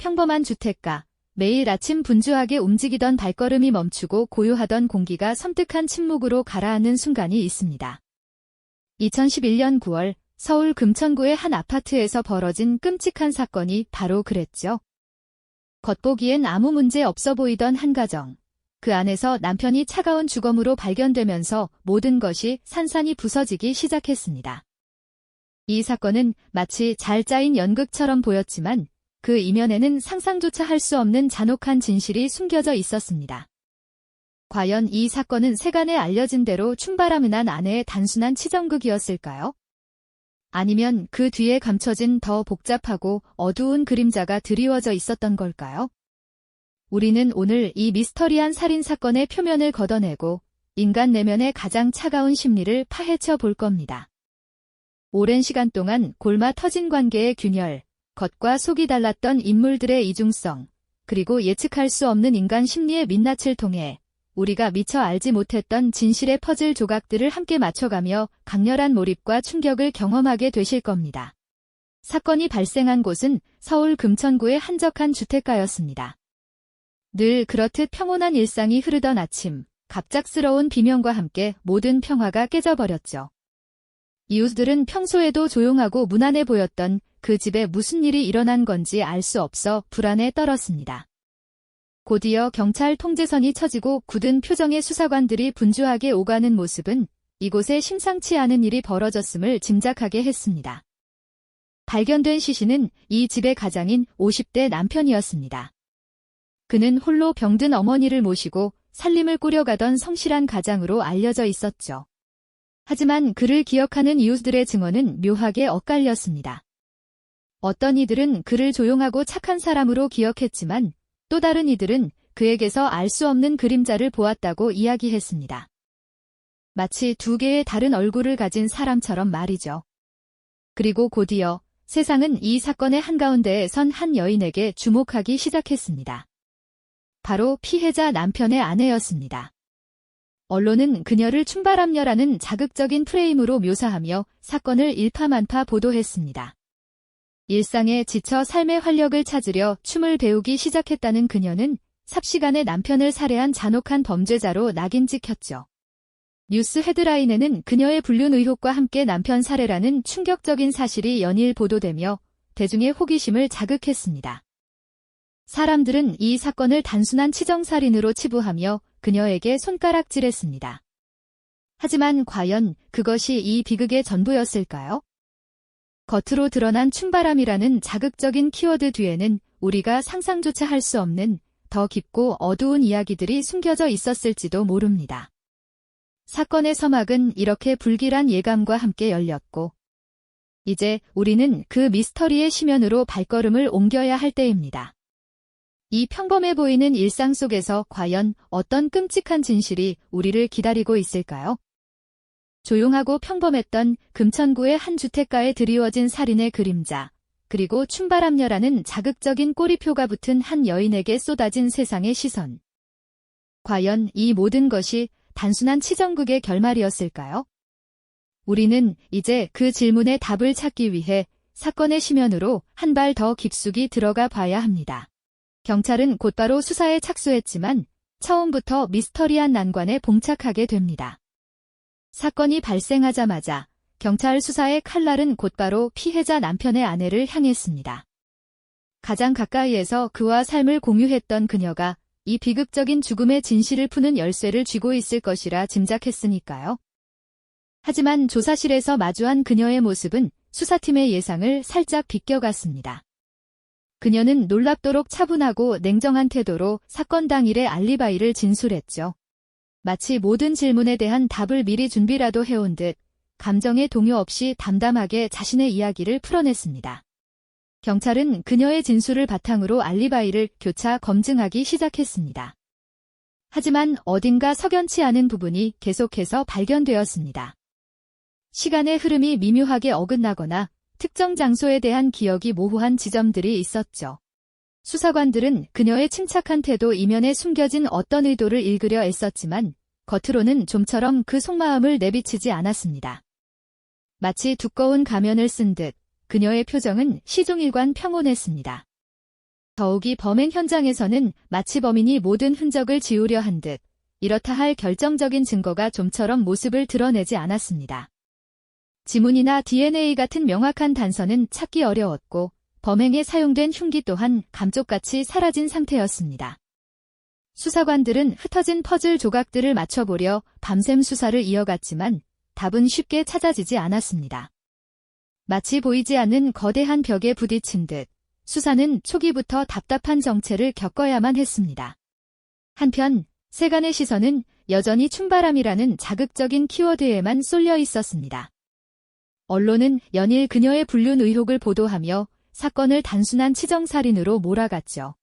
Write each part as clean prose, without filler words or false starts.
평범한 주택가, 매일 아침 분주하게 움직이던 발걸음이 멈추고 고요하던 공기가 섬뜩한 침묵으로 가라앉는 순간이 있습니다. 2011년 9월 서울 금천구의 한 아파트에서 벌어진 끔찍한 사건이 바로 그랬죠. 겉보기엔 아무 문제 없어 보이던 한 가정. 그 안에서 남편이 차가운 주검으로 발견되면서 모든 것이 산산이 부서지기 시작했습니다. 이 사건은 마치 잘 짜인 연극처럼 보였지만 그 이면에는 상상조차 할 수 없는 잔혹한 진실이 숨겨져 있었습니다. 과연 이 사건은 세간에 알려진 대로 충바람이 난 아내의 단순한 치정극이었을까요? 아니면 그 뒤에 감춰진 더 복잡하고 어두운 그림자가 드리워져 있었던 걸까요? 우리는 오늘 이 미스터리한 살인사건의 표면을 걷어내고 인간 내면의 가장 차가운 심리를 파헤쳐 볼 겁니다. 오랜 시간 동안 골마 터진 관계의 균열, 겉과 속이 달랐던 인물들의 이중성, 그리고 예측할 수 없는 인간 심리의 민낯을 통해 우리가 미처 알지 못했던 진실의 퍼즐 조각들을 함께 맞춰가며 강렬한 몰입과 충격을 경험하게 되실 겁니다. 사건이 발생한 곳은 서울 금천구의 한적한 주택가였습니다. 늘 그렇듯 평온한 일상이 흐르던 아침, 갑작스러운 비명과 함께 모든 평화가 깨져버렸죠. 이웃들은 평소에도 조용하고 무난해 보였던 그 집에 무슨 일이 일어난 건지 알 수 없어 불안에 떨었습니다. 곧이어 경찰 통제선이 쳐지고 굳은 표정의 수사관들이 분주하게 오가는 모습은 이곳에 심상치 않은 일이 벌어졌음을 짐작하게 했습니다. 발견된 시신은 이 집의 가장인 50대 남편이었습니다. 그는 홀로 병든 어머니를 모시고 살림을 꾸려가던 성실한 가장으로 알려져 있었죠. 하지만 그를 기억하는 이웃들의 증언은 묘하게 엇갈렸습니다. 어떤 이들은 그를 조용하고 착한 사람으로 기억했지만 또 다른 이들은 그에게서 알 수 없는 그림자를 보았다고 이야기했습니다. 마치 두 개의 다른 얼굴을 가진 사람처럼 말이죠. 그리고 곧이어 세상은 이 사건의 한가운데에 선 한 여인에게 주목하기 시작했습니다. 바로 피해자 남편의 아내였습니다. 언론은 그녀를 춘바람녀라는 자극적인 프레임으로 묘사하며 사건을 일파만파 보도했습니다. 일상에 지쳐 삶의 활력을 찾으려 춤을 배우기 시작했다는 그녀는 삽시간에 남편을 살해한 잔혹한 범죄자로 낙인 찍혔죠. 뉴스 헤드라인에는 그녀의 불륜 의혹과 함께 남편 살해라는 충격적인 사실이 연일 보도되며 대중의 호기심을 자극했습니다. 사람들은 이 사건을 단순한 치정살인으로 치부하며 그녀에게 손가락질했습니다. 하지만 과연 그것이 이 비극의 전부였을까요? 겉으로 드러난 춤바람이라는 자극적인 키워드 뒤에는 우리가 상상조차 할 수 없는 더 깊고 어두운 이야기들이 숨겨져 있었을지도 모릅니다. 사건의 서막은 이렇게 불길한 예감과 함께 열렸고 이제 우리는 그 미스터리의 심연으로 발걸음을 옮겨야 할 때입니다. 이 평범해 보이는 일상 속에서 과연 어떤 끔찍한 진실이 우리를 기다리고 있을까요? 조용하고 평범했던 금천구의 한 주택가에 드리워진 살인의 그림자, 그리고 춤바람녀라는 자극적인 꼬리표가 붙은 한 여인에게 쏟아진 세상의 시선. 과연 이 모든 것이 단순한 치정극의 결말이었을까요? 우리는 이제 그 질문에 답을 찾기 위해 사건의 심연으로 한 발 더 깊숙이 들어가 봐야 합니다. 경찰은 곧바로 수사에 착수했지만 처음부터 미스터리한 난관에 봉착하게 됩니다. 사건이 발생하자마자 경찰 수사의 칼날은 곧바로 피해자 남편의 아내를 향했습니다. 가장 가까이에서 그와 삶을 공유했던 그녀가 이 비극적인 죽음의 진실을 푸는 열쇠를 쥐고 있을 것이라 짐작했으니까요. 하지만 조사실에서 마주한 그녀의 모습은 수사팀의 예상을 살짝 비껴갔습니다. 그녀는 놀랍도록 차분하고 냉정한 태도로 사건 당일의 알리바이를 진술했죠. 마치 모든 질문에 대한 답을 미리 준비라도 해온 듯 감정의 동요 없이 담담하게 자신의 이야기를 풀어냈습니다. 경찰은 그녀의 진술을 바탕으로 알리바이를 교차 검증하기 시작했습니다. 하지만 어딘가 석연치 않은 부분이 계속해서 발견되었습니다. 시간의 흐름이 미묘하게 어긋나거나 특정 장소에 대한 기억이 모호한 지점들이 있었죠. 수사관들은 그녀의 침착한 태도 이면에 숨겨진 어떤 의도를 읽으려 애썼지만 겉으로는 좀처럼 그 속마음을 내비치지 않았습니다. 마치 두꺼운 가면을 쓴 듯 그녀의 표정은 시종일관 평온했습니다. 더욱이 범행 현장에서는 마치 범인이 모든 흔적을 지우려 한 듯 이렇다 할 결정적인 증거가 좀처럼 모습을 드러내지 않았습니다. 지문이나 DNA 같은 명확한 단서는 찾기 어려웠고 범행에 사용된 흉기 또한 감쪽같이 사라진 상태였습니다. 수사관들은 흩어진 퍼즐 조각들을 맞춰보려 밤샘 수사를 이어갔지만 답은 쉽게 찾아지지 않았습니다. 마치 보이지 않는 거대한 벽에 부딪힌 듯 수사는 초기부터 답답한 정체를 겪어야만 했습니다. 한편 세간의 시선은 여전히 춤바람이라는 자극적인 키워드에만 쏠려 있었습니다. 언론은 연일 그녀의 불륜 의혹을 보도하며 사건을 단순한 치정살인으로 몰아갔죠.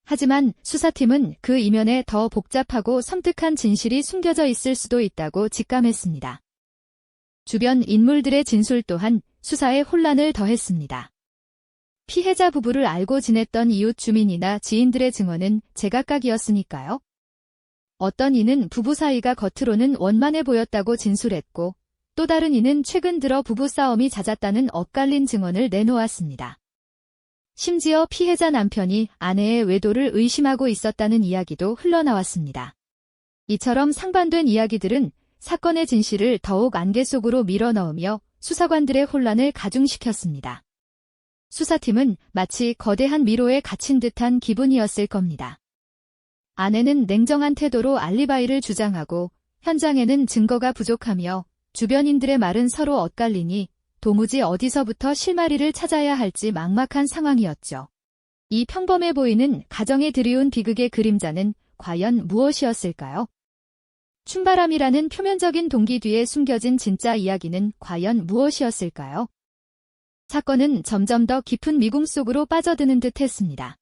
하지만 수사팀은 그 이면에 더 복잡하고 섬뜩한 진실이 숨겨져 있을 수도 있다고 직감했습니다. 주변 인물들의 진술 또한 수사에 혼란을 더했습니다. 피해자 부부를 알고 지냈던 이웃 주민이나 지인들의 증언은 제각각이었으니까요. 어떤 이는 부부 사이가 겉으로는 원만해 보였다고 진술했고 또 다른 이는 최근 들어 부부싸움이 잦았다는 엇갈린 증언을 내놓았습니다. 심지어 피해자 남편이 아내의 외도를 의심하고 있었다는 이야기도 흘러나왔습니다. 이처럼 상반된 이야기들은 사건의 진실을 더욱 안개 속으로 밀어넣으며 수사관들의 혼란을 가중시켰습니다. 수사팀은 마치 거대한 미로에 갇힌 듯한 기분이었을 겁니다. 아내는 냉정한 태도로 알리바이를 주장하고 현장에는 증거가 부족하며 주변인들의 말은 서로 엇갈리니 도무지 어디서부터 실마리를 찾아야 할지 막막한 상황이었죠. 이 평범해 보이는 가정에 드리운 비극의 그림자는 과연 무엇이었을까요? 춤바람이라는 표면적인 동기 뒤에 숨겨진 진짜 이야기는 과연 무엇이었을까요? 사건은 점점 더 깊은 미궁 속으로 빠져드는 듯 했습니다.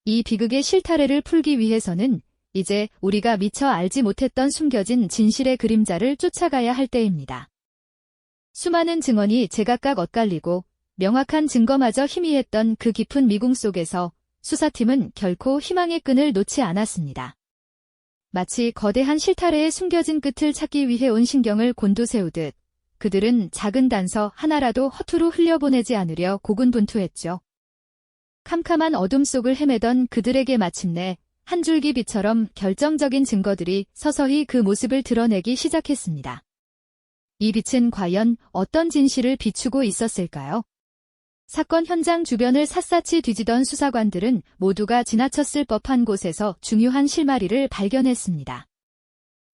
이 비극의 실타래를 풀기 위해서는 이제 우리가 미처 알지 못했던 숨겨진 진실의 그림자를 쫓아가야 할 때입니다. 수많은 증언이 제각각 엇갈리고 명확한 증거마저 희미했던 그 깊은 미궁 속에서 수사팀은 결코 희망의 끈을 놓지 않았습니다. 마치 거대한 실타래의 숨겨진 끝을 찾기 위해 온 신경을 곤두세우듯 그들은 작은 단서 하나라도 허투루 흘려보내지 않으려 고군분투했죠. 캄캄한 어둠 속을 헤매던 그들에게 마침내 한 줄기 빛처럼 결정적인 증거들이 서서히 그 모습을 드러내기 시작했습니다. 이 빛은 과연 어떤 진실을 비추고 있었을까요? 사건 현장 주변을 샅샅이 뒤지던 수사관들은 모두가 지나쳤을 법한 곳에서 중요한 실마리를 발견했습니다.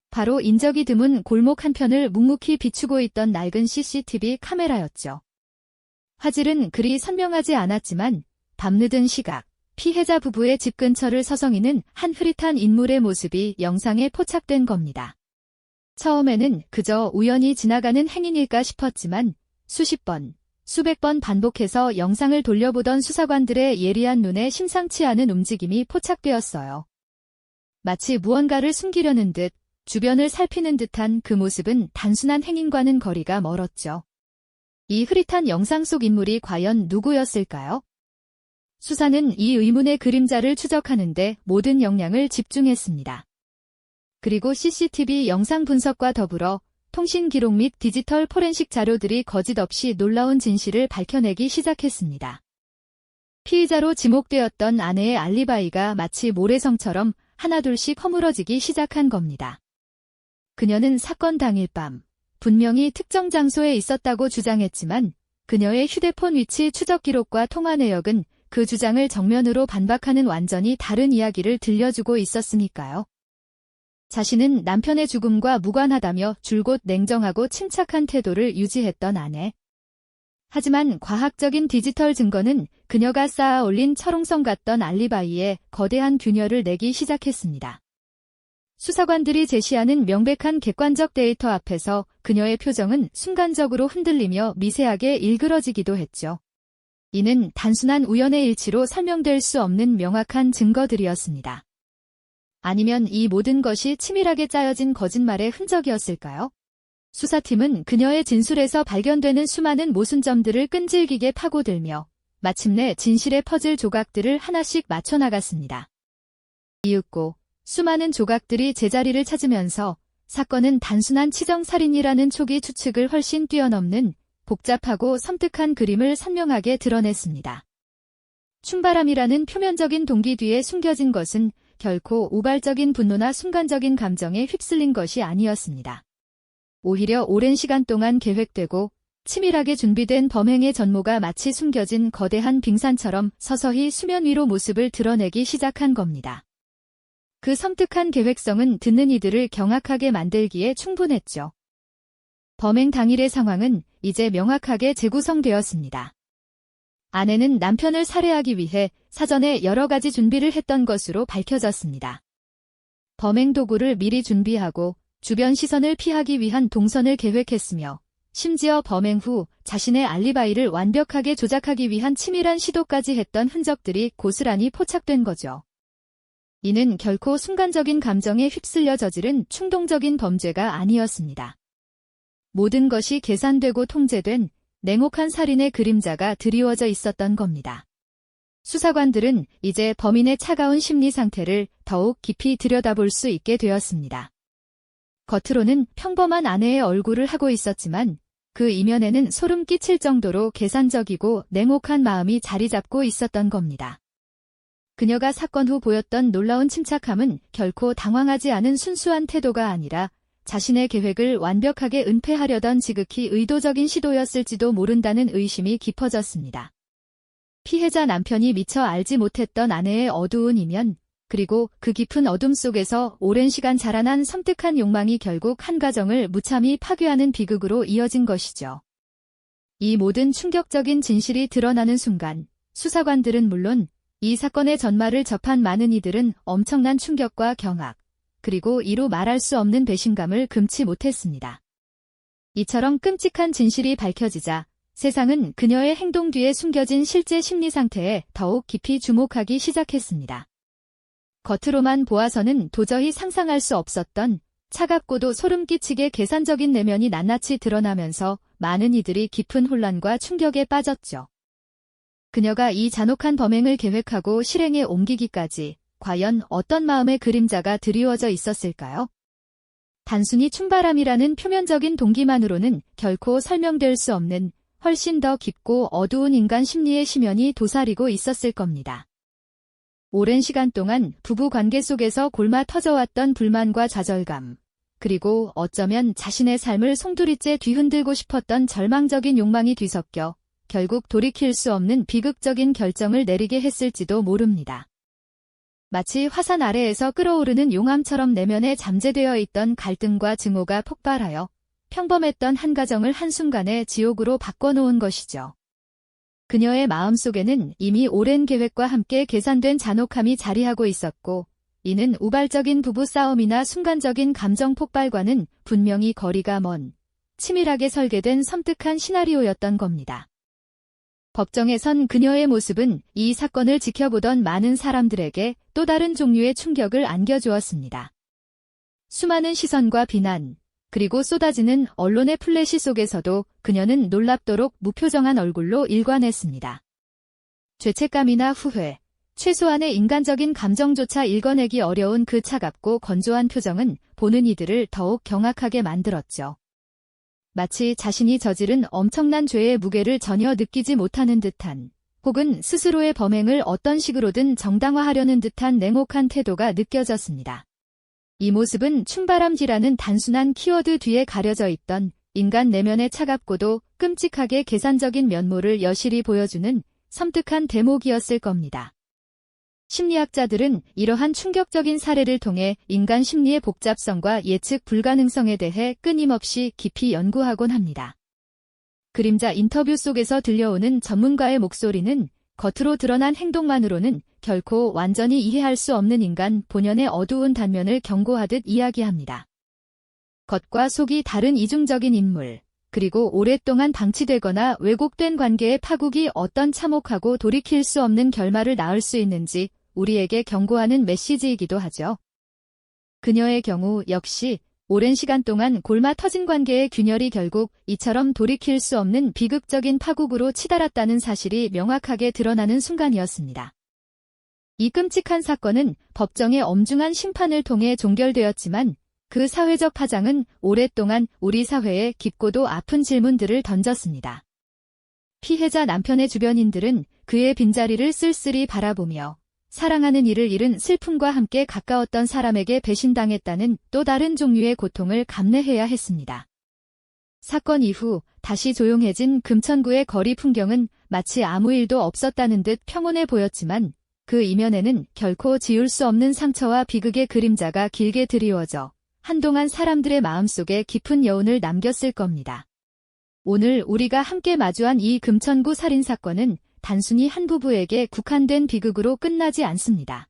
바로 인적이 드문 골목 한편을 묵묵히 비추고 있던 낡은 CCTV 카메라였죠. 화질은 그리 선명하지 않았지만 밤늦은 시각, 피해자 부부의 집 근처를 서성이는 한 흐릿한 인물의 모습이 영상에 포착된 겁니다. 처음에는 그저 우연히 지나가는 행인일까 싶었지만 수십 번, 수백 번 반복해서 영상을 돌려보던 수사관들의 예리한 눈에 심상치 않은 움직임이 포착되었어요. 마치 무언가를 숨기려는 듯 주변을 살피는 듯한 그 모습은 단순한 행인과는 거리가 멀었죠. 이 흐릿한 영상 속 인물이 과연 누구였을까요? 수사는 이 의문의 그림자를 추적하는데 모든 역량을 집중했습니다. 그리고 CCTV 영상 분석과 더불어 통신 기록 및 디지털 포렌식 자료들이 거짓없이 놀라운 진실을 밝혀내기 시작했습니다. 피의자로 지목되었던 아내의 알리바이가 마치 모래성처럼 하나둘씩 허물어지기 시작한 겁니다. 그녀는 사건 당일 밤 분명히 특정 장소에 있었다고 주장했지만 그녀의 휴대폰 위치 추적 기록과 통화 내역은 그 주장을 정면으로 반박하는 완전히 다른 이야기를 들려주고 있었으니까요. 자신은 남편의 죽음과 무관하다며 줄곧 냉정하고 침착한 태도를 유지했던 아내. 하지만 과학적인 디지털 증거는 그녀가 쌓아 올린 철옹성 같던 알리바이에 거대한 균열을 내기 시작했습니다. 수사관들이 제시하는 명백한 객관적 데이터 앞에서 그녀의 표정은 순간적으로 흔들리며 미세하게 일그러지기도 했죠. 이는 단순한 우연의 일치로 설명될 수 없는 명확한 증거들이었습니다. 아니면 이 모든 것이 치밀하게 짜여진 거짓말의 흔적이었을까요? 수사팀은 그녀의 진술에서 발견되는 수많은 모순점들을 끈질기게 파고들며 마침내 진실의 퍼즐 조각들을 하나씩 맞춰나갔습니다. 이윽고 수많은 조각들이 제자리를 찾으면서 사건은 단순한 치정살인이라는 초기 추측을 훨씬 뛰어넘는 복잡하고 섬뜩한 그림을 선명하게 드러냈습니다. 춤바람이라는 표면적인 동기 뒤에 숨겨진 것은 결코 우발적인 분노나 순간적인 감정에 휩쓸린 것이 아니었습니다. 오히려 오랜 시간 동안 계획되고 치밀하게 준비된 범행의 전모가 마치 숨겨진 거대한 빙산처럼 서서히 수면 위로 모습을 드러내기 시작한 겁니다. 그 섬뜩한 계획성은 듣는 이들을 경악하게 만들기에 충분했죠. 범행 당일의 상황은 이제 명확하게 재구성되었습니다. 아내는 남편을 살해하기 위해 사전에 여러 가지 준비를 했던 것으로 밝혀졌습니다. 범행 도구를 미리 준비하고 주변 시선을 피하기 위한 동선을 계획했으며 심지어 범행 후 자신의 알리바이를 완벽하게 조작하기 위한 치밀한 시도까지 했던 흔적들이 고스란히 포착된 거죠. 이는 결코 순간적인 감정에 휩쓸려 저지른 충동적인 범죄가 아니었습니다. 모든 것이 계산되고 통제된 냉혹한 살인의 그림자가 드리워져 있었던 겁니다. 수사관들은 이제 범인의 차가운 심리 상태를 더욱 깊이 들여다볼 수 있게 되었습니다. 겉으로는 평범한 아내의 얼굴을 하고 있었지만 그 이면에는 소름 끼칠 정도로 계산적이고 냉혹한 마음이 자리 잡고 있었던 겁니다. 그녀가 사건 후 보였던 놀라운 침착함은 결코 당황하지 않은 순수한 태도가 아니라 자신의 계획을 완벽하게 은폐하려던 지극히 의도적인 시도였을지도 모른다는 의심이 깊어졌습니다. 피해자 남편이 미처 알지 못했던 아내의 어두운 이면, 그리고 그 깊은 어둠 속에서 오랜 시간 자라난 섬뜩한 욕망이 결국 한 가정을 무참히 파괴하는 비극으로 이어진 것이죠. 이 모든 충격적인 진실이 드러나는 순간, 수사관들은 물론 이 사건의 전말을 접한 많은 이들은 엄청난 충격과 경악, 그리고 이루 말할 수 없는 배신감을 금치 못했습니다. 이처럼 끔찍한 진실이 밝혀지자 세상은 그녀의 행동 뒤에 숨겨진 실제 심리 상태에 더욱 깊이 주목하기 시작했습니다. 겉으로만 보아서는 도저히 상상할 수 없었던 차갑고도 소름 끼치게 계산적인 내면이 낱낱이 드러나면서 많은 이들이 깊은 혼란과 충격에 빠졌죠. 그녀가 이 잔혹한 범행을 계획하고 실행에 옮기기까지 과연 어떤 마음의 그림자가 드리워져 있었을까요? 단순히 춤바람이라는 표면적인 동기만으로는 결코 설명될 수 없는 훨씬 더 깊고 어두운 인간 심리의 심연이 도사리고 있었을 겁니다. 오랜 시간 동안 부부 관계 속에서 골마 터져왔던 불만과 좌절감, 그리고 어쩌면 자신의 삶을 송두리째 뒤흔들고 싶었던 절망적인 욕망이 뒤섞여 결국 돌이킬 수 없는 비극적인 결정을 내리게 했을지도 모릅니다. 마치 화산 아래에서 끓어오르는 용암처럼 내면에 잠재되어 있던 갈등과 증오가 폭발하여 평범했던 한 가정을 한순간에 지옥으로 바꿔놓은 것이죠. 그녀의 마음속에는 이미 오랜 계획과 함께 계산된 잔혹함이 자리하고 있었고, 이는 우발적인 부부싸움이나 순간적인 감정 폭발과는 분명히 거리가 먼, 치밀하게 설계된 섬뜩한 시나리오였던 겁니다. 법정에 선 그녀의 모습은 이 사건을 지켜보던 많은 사람들에게 또 다른 종류의 충격을 안겨주었습니다. 수많은 시선과 비난, 그리고 쏟아지는 언론의 플래시 속에서도 그녀는 놀랍도록 무표정한 얼굴로 일관했습니다. 죄책감이나 후회, 최소한의 인간적인 감정조차 읽어내기 어려운 그 차갑고 건조한 표정은 보는 이들을 더욱 경악하게 만들었죠. 마치 자신이 저지른 엄청난 죄의 무게를 전혀 느끼지 못하는 듯한, 혹은 스스로의 범행을 어떤 식으로든 정당화하려는 듯한 냉혹한 태도가 느껴졌습니다. 이 모습은 춤바람쥐라는 단순한 키워드 뒤에 가려져 있던 인간 내면의 차갑고도 끔찍하게 계산적인 면모를 여실히 보여주는 섬뜩한 대목이었을 겁니다. 심리학자들은 이러한 충격적인 사례를 통해 인간 심리의 복잡성과 예측 불가능성에 대해 끊임없이 깊이 연구하곤 합니다. 그림자 인터뷰 속에서 들려오는 전문가의 목소리는 겉으로 드러난 행동만으로는 결코 완전히 이해할 수 없는 인간 본연의 어두운 단면을 경고하듯 이야기합니다. 겉과 속이 다른 이중적인 인물, 그리고 오랫동안 방치되거나 왜곡된 관계의 파국이 어떤 참혹하고 돌이킬 수 없는 결말을 낳을 수 있는지 우리에게 경고하는 메시지이기도 하죠. 그녀의 경우 역시 오랜 시간 동안 골마 터진 관계의 균열이 결국 이처럼 돌이킬 수 없는 비극적인 파국으로 치달았다는 사실이 명확하게 드러나는 순간이었습니다. 이 끔찍한 사건은 법정의 엄중한 심판을 통해 종결되었지만 그 사회적 파장은 오랫동안 우리 사회에 깊고도 아픈 질문들을 던졌습니다. 피해자 남편의 주변인들은 그의 빈자리를 쓸쓸히 바라보며 사랑하는 이를 잃은 슬픔과 함께 가까웠던 사람에게 배신당했다는 또 다른 종류의 고통을 감내해야 했습니다. 사건 이후 다시 조용해진 금천구의 거리 풍경은 마치 아무 일도 없었다는 듯 평온해 보였지만 그 이면에는 결코 지울 수 없는 상처와 비극의 그림자가 길게 드리워져 한동안 사람들의 마음속에 깊은 여운을 남겼을 겁니다. 오늘 우리가 함께 마주한 이 금천구 살인사건은 단순히 한 부부에게 국한된 비극으로 끝나지 않습니다.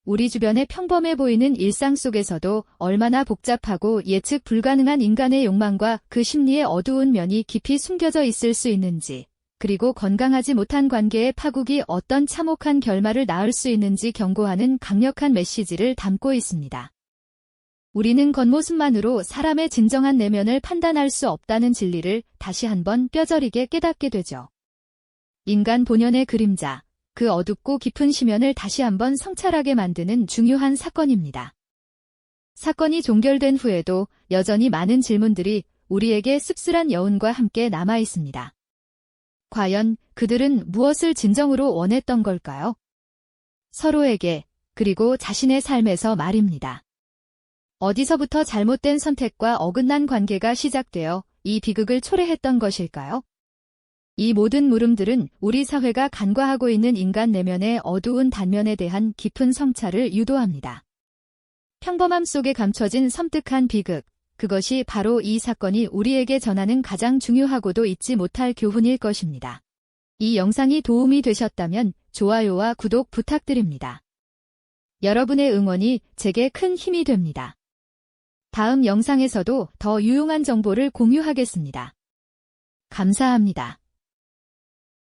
우리 주변의 평범해 보이는 일상 속에서도 얼마나 복잡하고 예측 불가능한 인간의 욕망과 그 심리의 어두운 면이 깊이 숨겨져 있을 수 있는지, 그리고 건강하지 못한 관계의 파국이 어떤 참혹한 결말을 낳을 수 있는지 경고하는 강력한 메시지를 담고 있습니다. 우리는 겉모습만으로 사람의 진정한 내면을 판단할 수 없다는 진리를 다시 한번 뼈저리게 깨닫게 되죠. 인간 본연의 그림자, 그 어둡고 깊은 심연을 다시 한번 성찰하게 만드는 중요한 사건입니다. 사건이 종결된 후에도 여전히 많은 질문들이 우리에게 씁쓸한 여운과 함께 남아 있습니다. 과연 그들은 무엇을 진정으로 원했던 걸까요? 서로에게, 그리고 자신의 삶에서 말입니다. 어디서부터 잘못된 선택과 어긋난 관계가 시작되어 이 비극을 초래했던 것일까요? 이 모든 물음들은 우리 사회가 간과하고 있는 인간 내면의 어두운 단면에 대한 깊은 성찰을 유도합니다. 평범함 속에 감춰진 섬뜩한 비극, 그것이 바로 이 사건이 우리에게 전하는 가장 중요하고도 잊지 못할 교훈일 것입니다. 이 영상이 도움이 되셨다면 좋아요와 구독 부탁드립니다. 여러분의 응원이 제게 큰 힘이 됩니다. 다음 영상에서도 더 유용한 정보를 공유하겠습니다. 감사합니다.